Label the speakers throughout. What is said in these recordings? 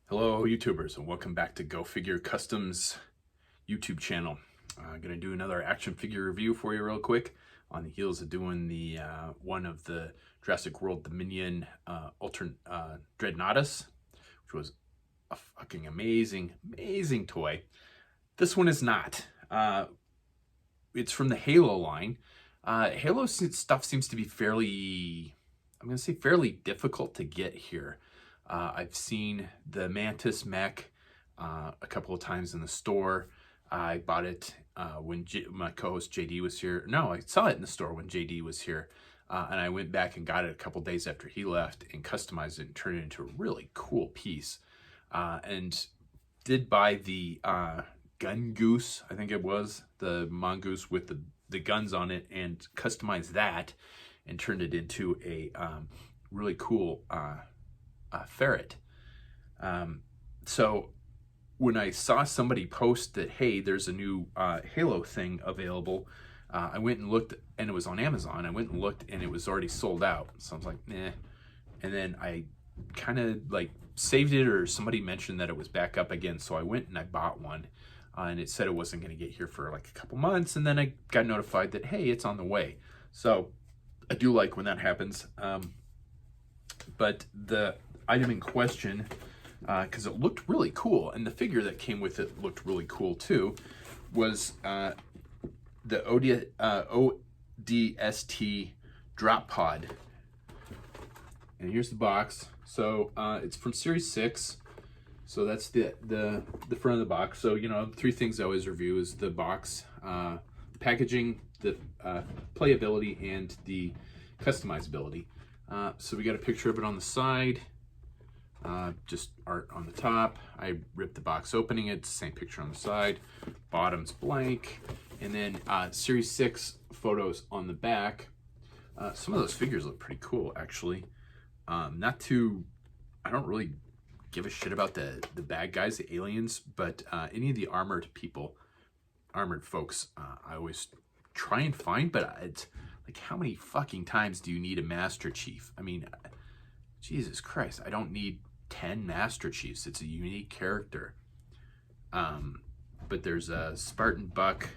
Speaker 1: Hello YouTubers, and welcome back to Go Figure Customs YouTube channel. I'm going to do another action figure review for you real quick on the heels of doing the one of the Jurassic World Dominion Dreadnoughtus, which was a fucking amazing toy. This one is not. It's from the Halo line. Halo stuff seems to be fairly, I'm going to say fairly difficult to get here. I've seen the Mantis mech a couple of times in the store. I bought it when my co-host JD was here. No, I saw it in the store when JD was here. And I went back and got it a couple days after he left and customized it and turned it into a really cool piece. And did buy the gun goose, I think it was, the mongoose with the guns on it, and customized that and turned it into a really cool ferret. So when I saw somebody post that, hey, there's a new Halo thing available, I went and looked, and it was on Amazon. I went and looked, and it was already sold out. So I was like, nah. And then I kind of like saved it, or somebody mentioned that it was back up again. So I went and I bought one, and it said it wasn't going to get here for like a couple months. And then I got notified that, hey, it's on the way. So I do like when that happens. But the item in question, because it looked really cool, and the figure that came with it looked really cool too, was the ODST drop pod. And here's the box. So it's from Series 6. So that's the front of the box. So, you know, three things I always review is the box, the packaging, the playability, and the customizability. So we got a picture of it on the side, just art on the top. I ripped the box opening it, same picture on the side, bottom's blank, and then Series 6 photos on the back. Some of those figures look pretty cool, actually. I don't really give a shit about the bad guys, the aliens, but any of the armored folks, I always try and find, but it's like, how many fucking times do you need a Master Chief? I mean, Jesus Christ, I don't need 10 Master Chiefs. It's a unique character. But there's a Spartan Buck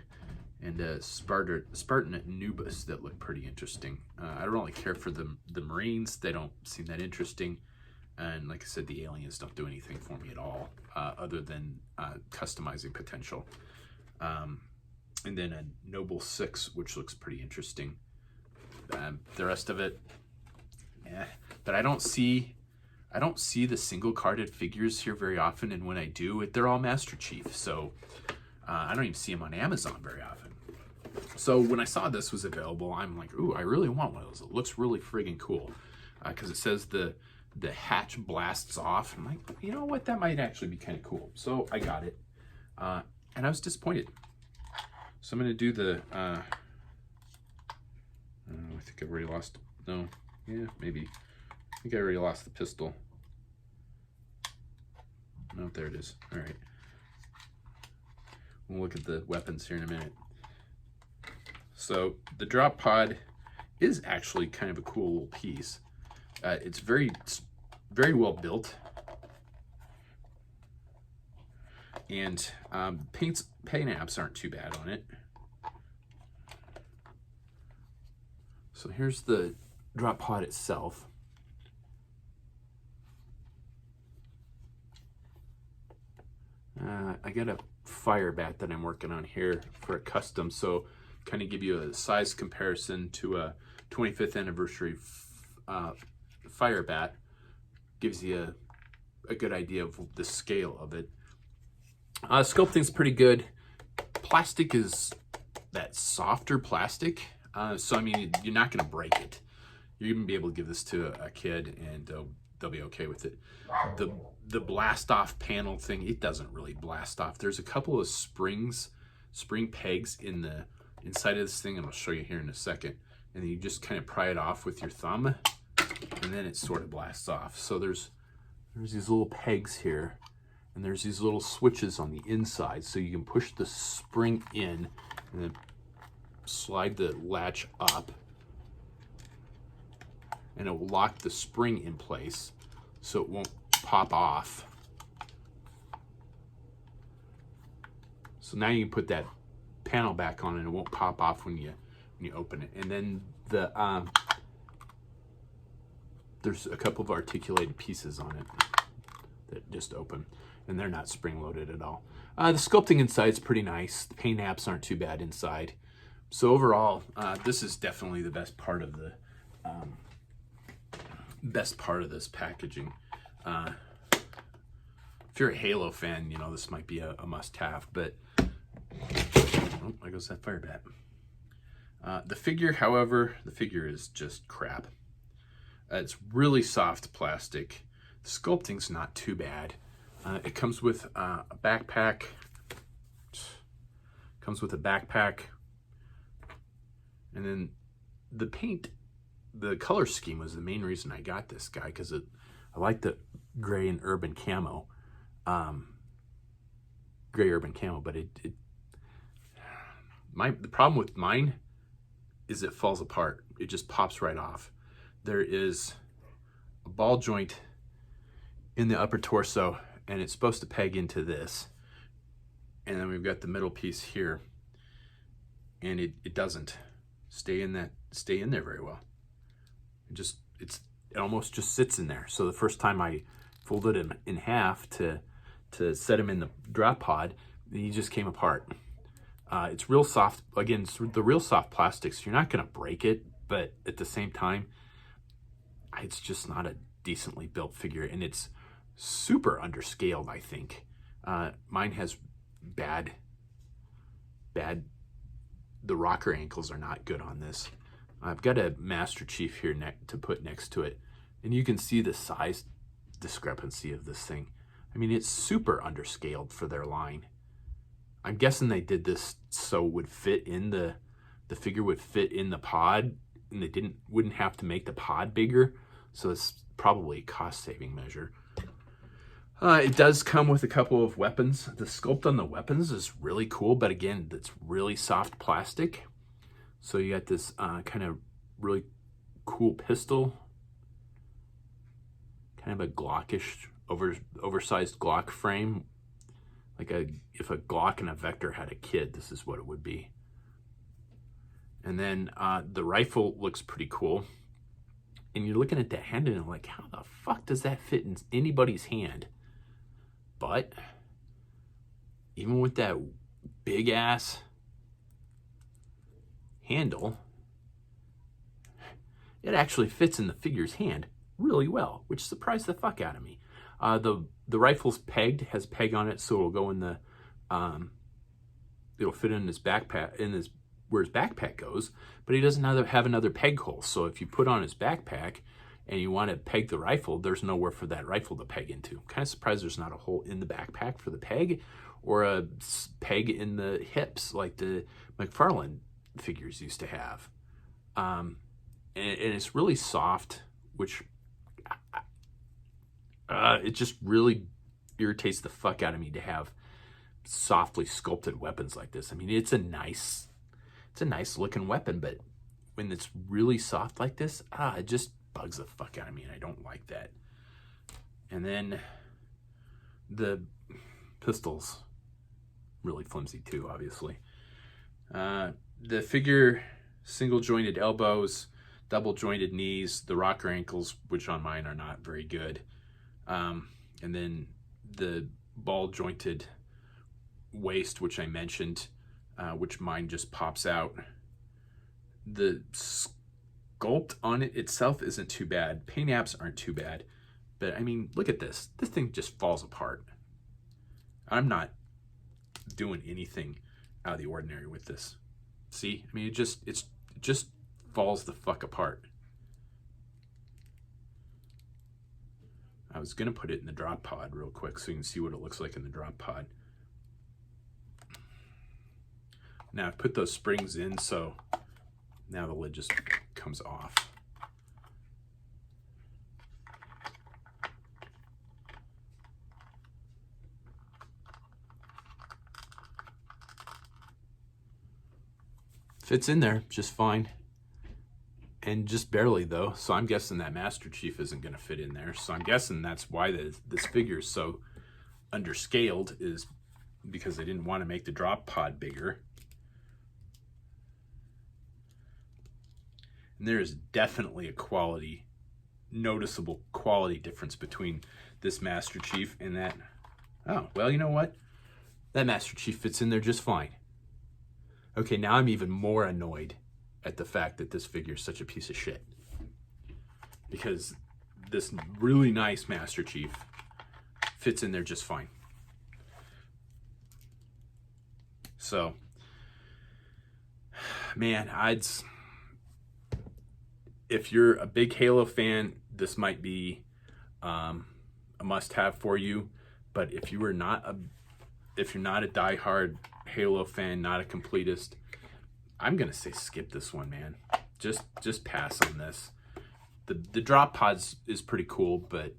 Speaker 1: and a Spartan Anubis that look pretty interesting. I don't really care for the Marines. They don't seem that interesting. And like I said, the aliens don't do anything for me at all, other than customizing potential. And then a Noble 6, which looks pretty interesting. The rest of it, but I don't see the single carded figures here very often, and when I do, they're all Master Chief. So I don't even see them on Amazon very often. So when I saw this was available, I'm like, ooh, I really want one of those. It looks really friggin' cool, because it says the hatch blasts off. I'm like, you know what, that might actually be kind of cool. So I got it, and I was disappointed. So I'm gonna do the. I think I already lost. No, yeah, maybe. I think I already lost the pistol. No, there it is. All right. We'll look at the weapons here in a minute. So the drop pod is actually kind of a cool little piece. It's very well built, and paint apps aren't too bad on it. So here's the drop pod itself. I got a fire bat that I'm working on here for a custom, so kind of give you a size comparison to a 25th anniversary fire bat. Gives you a good idea of the scale of it. Sculpting's pretty good. Plastic is that softer plastic. So, I mean, you're not going to break it. You're going to be able to give this to a kid, and they'll be okay with it. The blast off panel thing, it doesn't really blast off. There's a couple of spring pegs in the inside of this thing, and I'll show you here in a second. And then you just kind of pry it off with your thumb, and then it sort of blasts off. So there's these little pegs here, and there's these little switches on the inside, so you can push the spring in and then slide the latch up, and it will lock the spring in place so it won't pop off So now you can put that panel back on and it won't pop off when you open it. And then the there's a couple of articulated pieces on it that just open, and they're not spring-loaded at all. The sculpting inside is pretty nice. The paint apps aren't too bad inside. So overall, this is definitely the best part of the this packaging. If you're a Halo fan, you know this might be a must-have. But oh, there goes that fire bat. The figure, however, the figure is just crap. It's really soft plastic. The sculpting's not too bad. It comes with a backpack. And then the paint, the color scheme was the main reason I got this guy, because I like the gray and urban camo. Gray urban camo, but the problem with mine is it falls apart. It just pops right off. There is a ball joint in the upper torso, and it's supposed to peg into this. And then we've got the middle piece here, and it doesn't stay in there very well. It almost just sits in there. So the first time I folded him in half to set him in the drop pod, he just came apart. It's real soft. Again, it's the real soft plastics. You're not gonna break it, but at the same time, it's just not a decently built figure, and it's super underscaled, I think. Mine has bad, the rocker ankles are not good on this. I've got a Master Chief here to put next to it, and you can see the size discrepancy of this thing. I mean, it's super underscaled for their line. I'm guessing they did this so it would fit in the figure would fit in the pod, and they wouldn't have to make the pod bigger. So it's probably a cost-saving measure. It does come with a couple of weapons. The sculpt on the weapons is really cool, but again, it's really soft plastic. So you got this kind of really cool pistol, kind of a Glockish, oversized Glock frame. Like if a Glock and a Vector had a kid, this is what it would be. And then the rifle looks pretty cool. And you're looking at the hand and you're like, how the fuck does that fit in anybody's hand? But even with that big ass handle, it actually fits in the figure's hand really well, which surprised the fuck out of me. The rifle's pegged, has peg on it, so it'll go in the it'll fit in his backpack, where his backpack goes, but he doesn't have another peg hole. So if you put on his backpack and you want to peg the rifle, there's nowhere for that rifle to peg into. I'm kind of surprised there's not a hole in the backpack for the peg, or a peg in the hips like the McFarlane figures used to have. And it's really soft, which it just really irritates the fuck out of me to have softly sculpted weapons like this. I mean, it's a nice looking weapon, but when it's really soft like this, it just bugs the fuck out of me, and I don't like that. And then the pistol's really flimsy too, obviously. The figure, single jointed elbows, double jointed knees, the rocker ankles, which on mine are not very good. And then the ball jointed waist, which I mentioned, which mine just pops out. The sculpt on it itself isn't too bad. Paint apps aren't too bad. But I mean, look at this. This thing just falls apart. I'm not doing anything out of the ordinary with this. See? I mean, it just falls the fuck apart. I was gonna put it in the drop pod real quick so you can see what it looks like in the drop pod. Now I've put those springs in, so now the lid just comes off. Fits in there just fine. And just barely though, so I'm guessing that Master Chief isn't going to fit in there. So I'm guessing that's why this figure is so underscaled, is because they didn't want to make the drop pod bigger. And there is definitely a noticeable quality difference between this Master Chief and that. Oh, well, you know what? That Master Chief fits in there just fine. Okay, now I'm even more annoyed at the fact that this figure is such a piece of shit. Because this really nice Master Chief fits in there just fine. So, man, if you're a big Halo fan, this might be a must-have for you. But if you're not a diehard Halo fan, not a completist, I'm gonna say skip this one, man. Just pass on this. The drop pods is pretty cool, but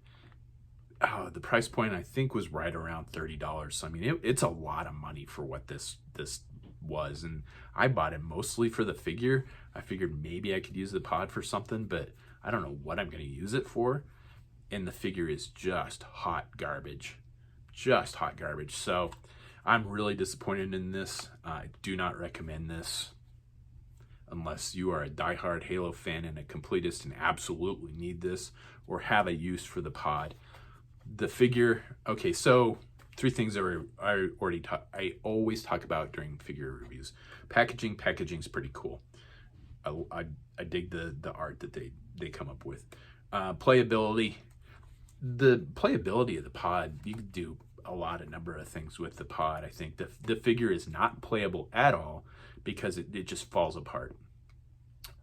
Speaker 1: the price point I think was right around $30. So I mean, it's a lot of money for what this was, and I bought it mostly for the figure. I figured maybe I could use the pod for something, but I don't know what I'm gonna use it for. And the figure is just hot garbage. Just hot garbage. So I'm really disappointed in this. I do not recommend this unless you are a diehard Halo fan and a completist and absolutely need this or have a use for the pod. The figure, okay, so 3 things that I always talk about during figure reviews. Packaging's pretty cool. I dig the art that they come up with. Playability. The playability of the pod, you can do a number of things with the pod. I think the figure is not playable at all because it just falls apart.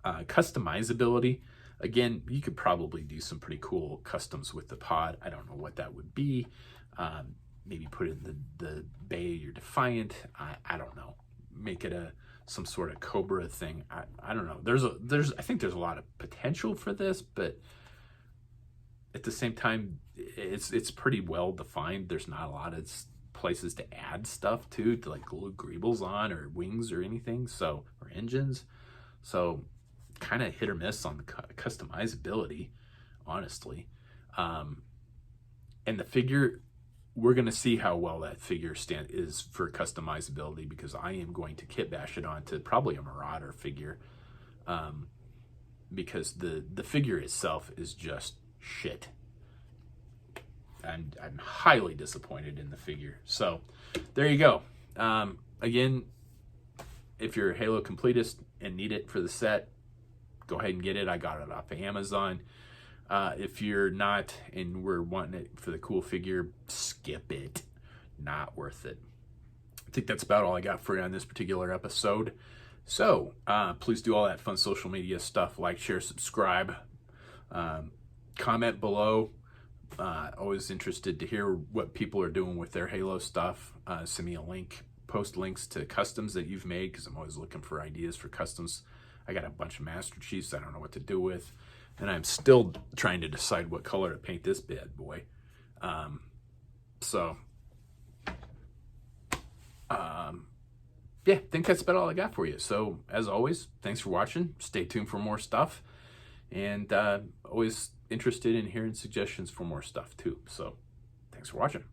Speaker 1: Customizability, again, you could probably do some pretty cool customs with the pod. I don't know what that would be. Maybe put it in the Bay or Defiant. I don't know. Make it some sort of Cobra thing. I don't know. I think there's a lot of potential for this, but at the same time, it's pretty well defined. There's not a lot of places to add stuff to like glue greebles on or wings or anything, or engines. So kind of hit or miss on the customizability, honestly. And the figure, we're going to see how well that figure is for customizability, because I am going to kit bash it onto probably a Marauder figure, because the figure itself is just shit. And I'm highly disappointed in the figure. So there you go. Again, if you're a Halo completist and need it for the set, go ahead and get it. I got it off of Amazon. If you're not and we're wanting it for the cool figure, skip it. Not worth it. I think that's about all I got for you on this particular episode. So please do all that fun social media stuff. Like, share, subscribe. Comment below. Always interested to hear what people are doing with their Halo stuff. Send me a link. Post links to customs that you've made, because I'm always looking for ideas for customs. I got a bunch of Master Chiefs I don't know what to do with, and I'm still trying to decide what color to paint this bad boy. Yeah, I think that's about all I got for you. So as always, thanks for watching. Stay tuned for more stuff, and always interested in hearing suggestions for more stuff too. So thanks for watching.